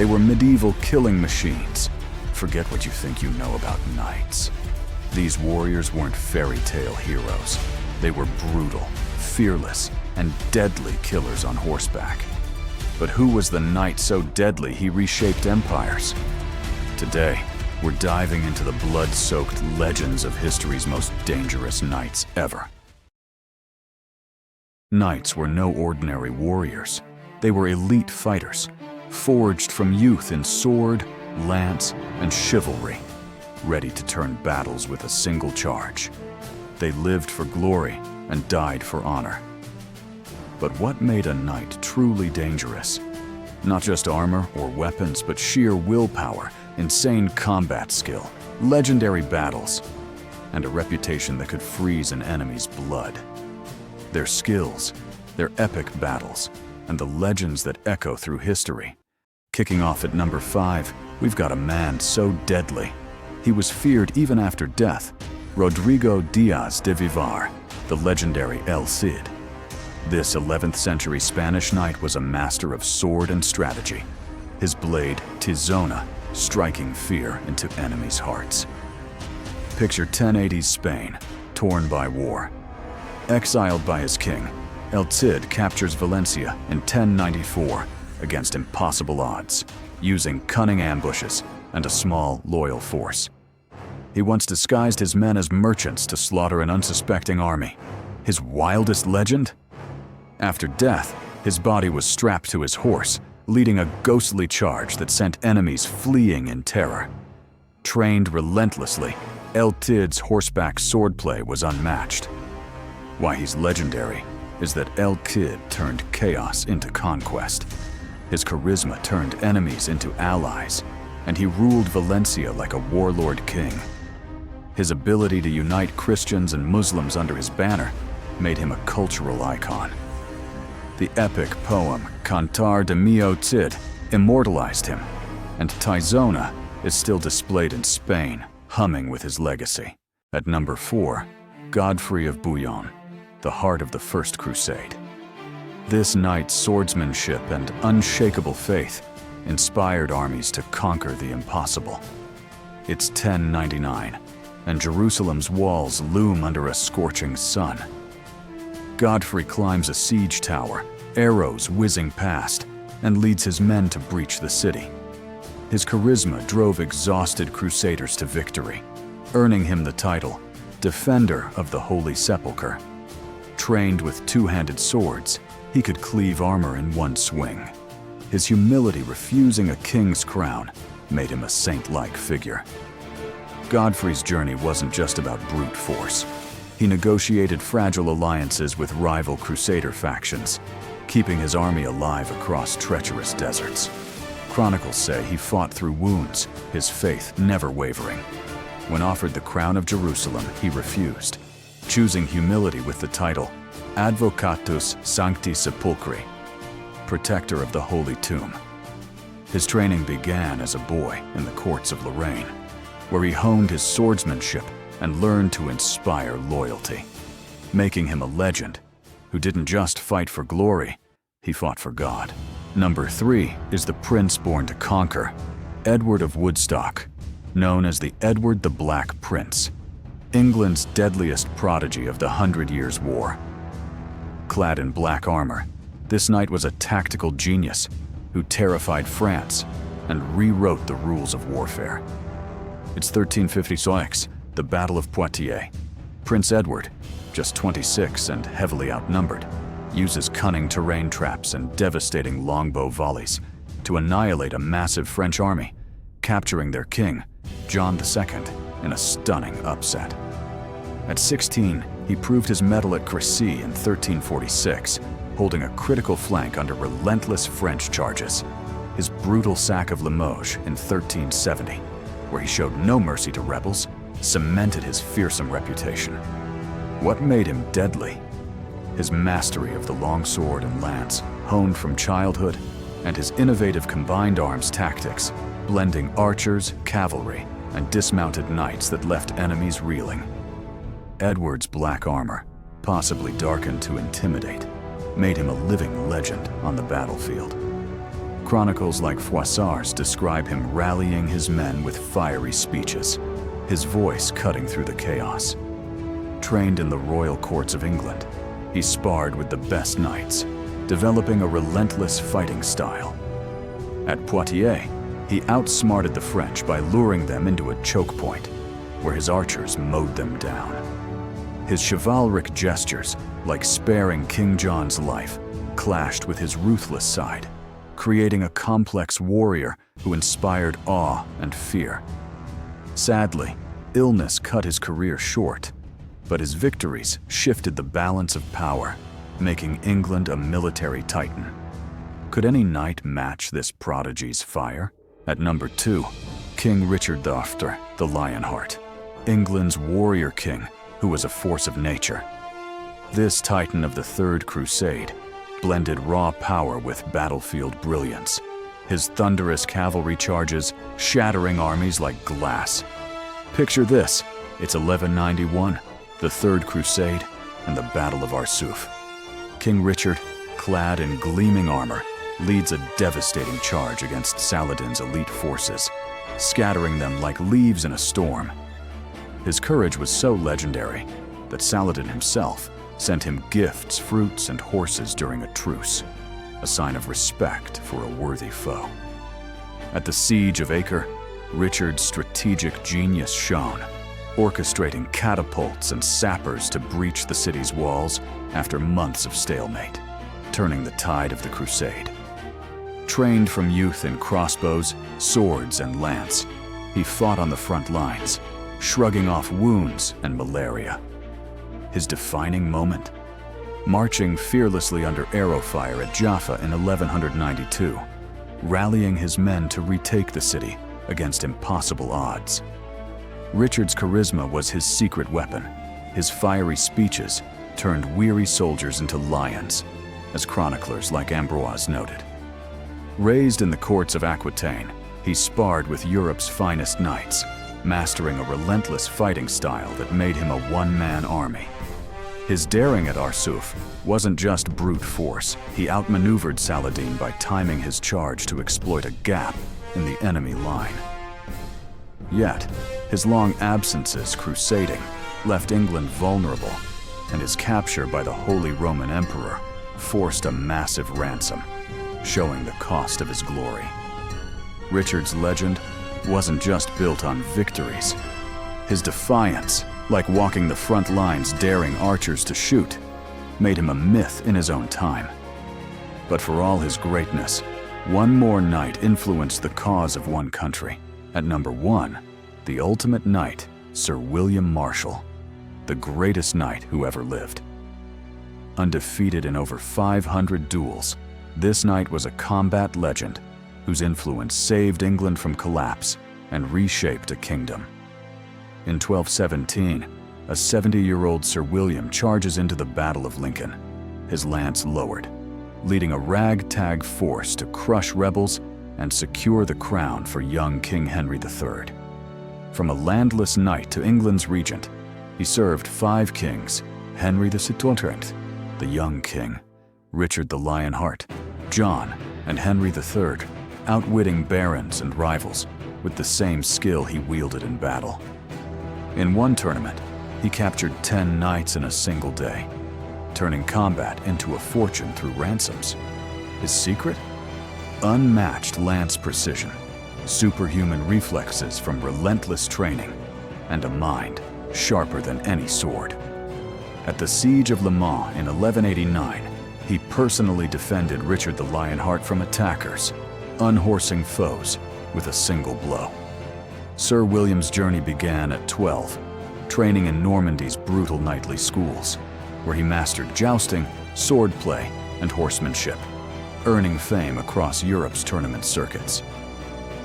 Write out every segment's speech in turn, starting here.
They were medieval killing machines. Forget what you think you know about knights. These warriors weren't fairy tale heroes. They were brutal, fearless, and deadly killers on horseback. But who was the knight so deadly he reshaped empires? Today, we're diving into the blood-soaked legends of history's most dangerous knights ever. Knights were no ordinary warriors. They were elite fighters, forged from youth in sword, lance, and chivalry, ready to turn battles with a single charge. They lived for glory and died for honor. But what made a knight truly dangerous? Not just armor or weapons, but sheer willpower, insane combat skill, legendary battles, and a reputation that could freeze an enemy's blood. Their skills, their epic battles, and the legends that echo through history. Kicking off at number 5, we've got a man so deadly. He was feared even after death, Rodrigo Diaz de Vivar, the legendary El Cid. This 11th century Spanish knight was a master of sword and strategy, his blade, Tizona, striking fear into enemies' hearts. Picture 1080s Spain, torn by war. Exiled by his king, El Cid captures Valencia in 1094 against impossible odds, using cunning ambushes and a small, loyal force. He once disguised his men as merchants to slaughter an unsuspecting army. His wildest legend? After death, his body was strapped to his horse, leading a ghostly charge that sent enemies fleeing in terror. Trained relentlessly, El Cid's horseback swordplay was unmatched. Why he's legendary is that El Cid turned chaos into conquest. His charisma turned enemies into allies, and he ruled Valencia like a warlord king. His ability to unite Christians and Muslims under his banner made him a cultural icon. The epic poem Cantar de Mio Cid immortalized him, and Tizona is still displayed in Spain, humming with his legacy. At number 4, Godfrey of Bouillon, the heart of the First Crusade. This knight's swordsmanship and unshakable faith inspired armies to conquer the impossible. It's 1099, and Jerusalem's walls loom under a scorching sun. Godfrey climbs a siege tower, arrows whizzing past, and leads his men to breach the city. His charisma drove exhausted crusaders to victory, earning him the title Defender of the Holy Sepulchre. Trained with two-handed swords, he could cleave armor in one swing. His humility refusing a king's crown made him a saint-like figure. Godfrey's journey wasn't just about brute force. He negotiated fragile alliances with rival crusader factions, keeping his army alive across treacherous deserts. Chronicles say he fought through wounds, his faith never wavering. When offered the crown of Jerusalem, he refused, choosing humility with the title Advocatus Sancti Sepulchri, protector of the Holy Tomb. His training began as a boy in the courts of Lorraine, where he honed his swordsmanship and learned to inspire loyalty, making him a legend who didn't just fight for glory, he fought for God. Number 3 is the prince born to conquer, Edward of Woodstock, known as the Edward the Black Prince, England's deadliest prodigy of the 100 Years' War. Clad in black armor, this knight was a tactical genius who terrified France and rewrote the rules of warfare. It's 1356, the Battle of Poitiers. Prince Edward, just 26 and heavily outnumbered, uses cunning terrain traps and devastating longbow volleys to annihilate a massive French army, capturing their king, John II, in a stunning upset. At 16, he proved his mettle at Crusade in 1346, holding a critical flank under relentless French charges. His brutal sack of Limoges in 1370, where he showed no mercy to rebels, cemented his fearsome reputation. What made him deadly? His mastery of the longsword and lance, honed from childhood, and his innovative combined arms tactics, blending archers, cavalry, and dismounted knights that left enemies reeling. Edward's black armor, possibly darkened to intimidate, made him a living legend on the battlefield. Chronicles like Froissart's describe him rallying his men with fiery speeches, his voice cutting through the chaos. Trained in the royal courts of England, he sparred with the best knights, developing a relentless fighting style. At Poitiers, he outsmarted the French by luring them into a choke point, where his archers mowed them down. His chivalric gestures, like sparing King John's life, clashed with his ruthless side, creating a complex warrior who inspired awe and fear. Sadly, illness cut his career short, but his victories shifted the balance of power, making England a military titan. Could any knight match this prodigy's fire? At number 2, King Richard III, the Lionheart, England's warrior king who was a force of nature. This titan of the Third Crusade blended raw power with battlefield brilliance, his thunderous cavalry charges shattering armies like glass. Picture this, it's 1191, the Third Crusade, and the Battle of Poitiers. King Richard, clad in gleaming armor, leads a devastating charge against Saladin's elite forces, scattering them like leaves in a storm. His courage was so legendary that Saladin himself sent him gifts, fruits, and horses during a truce, a sign of respect for a worthy foe. At the Siege of Acre, Richard's strategic genius shone, orchestrating catapults and sappers to breach the city's walls after months of stalemate, turning the tide of the crusade. Trained from youth in crossbows, swords, and lance, he fought on the front lines, shrugging off wounds and malaria. His defining moment? Marching fearlessly under arrow fire at Jaffa in 1192, rallying his men to retake the city against impossible odds. Richard's charisma was his secret weapon. His fiery speeches turned weary soldiers into lions, as chroniclers like Ambroise noted. Raised in the courts of Aquitaine, he sparred with Europe's finest knights, mastering a relentless fighting style that made him a one-man army. His daring at Arsuf wasn't just brute force. He outmaneuvered Saladin by timing his charge to exploit a gap in the enemy line. Yet, his long absences crusading left England vulnerable, and his capture by the Holy Roman Emperor forced a massive ransom, showing the cost of his glory. Richard's legend wasn't just built on victories. His defiance, like walking the front lines daring archers to shoot, made him a myth in his own time. But for all his greatness, one more knight influenced the cause of one country. At number 1, the ultimate knight, Sir William Marshal, the greatest knight who ever lived. Undefeated in over 500 duels, this knight was a combat legend whose influence saved England from collapse and reshaped a kingdom. In 1217, a 70-year-old Sir William charges into the Battle of Lincoln, his lance lowered, leading a ragtag force to crush rebels and secure the crown for young King Henry III. From a landless knight to England's regent, he served 5 kings: Henry VIII, the young king, Richard the Lionheart, John, and Henry III, outwitting barons and rivals with the same skill he wielded in battle. In one tournament, he captured 10 knights in a single day, turning combat into a fortune through ransoms. His secret? Unmatched lance precision, superhuman reflexes from relentless training, and a mind sharper than any sword. At the Siege of Le Mans in 1189, he personally defended Richard the Lionheart from attackers, unhorsing foes with a single blow. Sir William's journey began at 12, training in Normandy's brutal knightly schools, where he mastered jousting, swordplay, and horsemanship, earning fame across Europe's tournament circuits.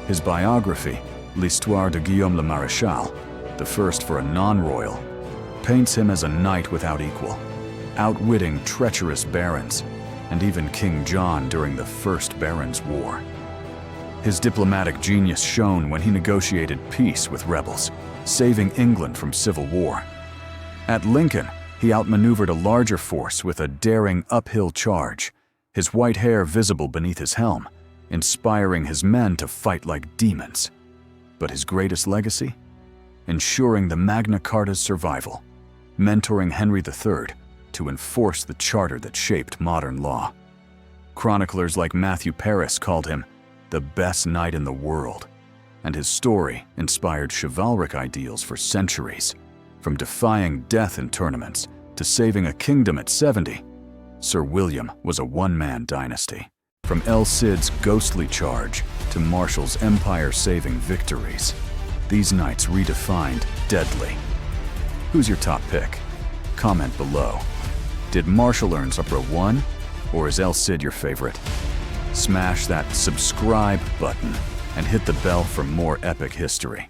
His biography, L'Histoire de Guillaume le Maréchal, the first for a non-royal, paints him as a knight without equal, outwitting treacherous barons and even King John during the First Barons' War. His diplomatic genius shone when he negotiated peace with rebels, saving England from civil war. At Lincoln, he outmaneuvered a larger force with a daring uphill charge, his white hair visible beneath his helm, inspiring his men to fight like demons. But his greatest legacy? Ensuring the Magna Carta's survival, mentoring Henry III to enforce the charter that shaped modern law. Chroniclers like Matthew Paris called him the best knight in the world, and his story inspired chivalric ideals for centuries. From defying death in tournaments to saving a kingdom at 70, Sir William was a one-man dynasty. From El Cid's ghostly charge to Marshal's empire-saving victories, these knights redefined deadly. Who's your top pick? Comment below. Did Marshal earn Supra 1, or is El Cid your favorite? Smash that subscribe button and hit the bell for more epic history.